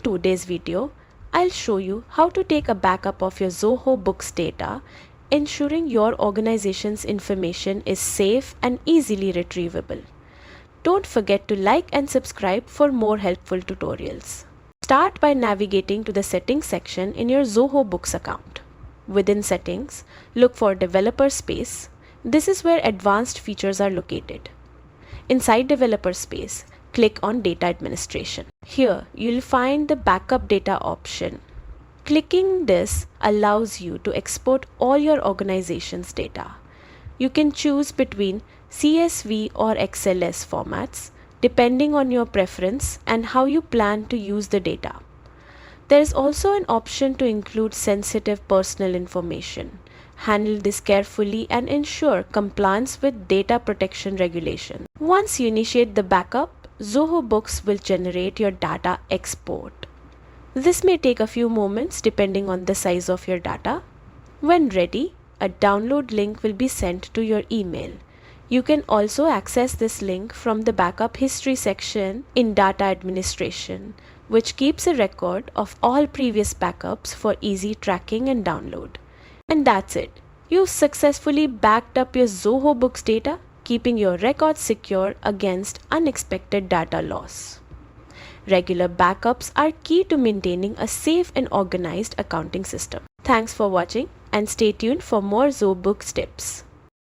today's video, I'll show you how to take a backup of your Zoho Books data, ensuring your organization's information is safe and easily retrievable. Don't forget to like and subscribe for more helpful tutorials. Start by navigating to the Settings section in your Zoho Books account. Within Settings, look for Developer Space. This is where advanced features are located. Inside Developer Space, click on Data Administration. Here, you'll find the Backup Data option. Clicking this allows you to export all your organization's data. You can choose between CSV or XLS formats, depending on your preference and how you plan to use the data. There is also an option to include sensitive personal information. Handle this carefully and ensure compliance with data protection regulations. Once you initiate the backup, Zoho Books will generate your data export. This may take a few moments depending on the size of your data. When ready, a download link will be sent to your email. You can also access this link from the Backup History section in Data Administration, which keeps a record of all previous backups for easy tracking and download. And that's it. You've successfully backed up your Zoho Books data, keeping your records secure against unexpected data loss. Regular backups are key to maintaining a safe and organized accounting system. Thanks for watching and stay tuned for more Zoho Books tips.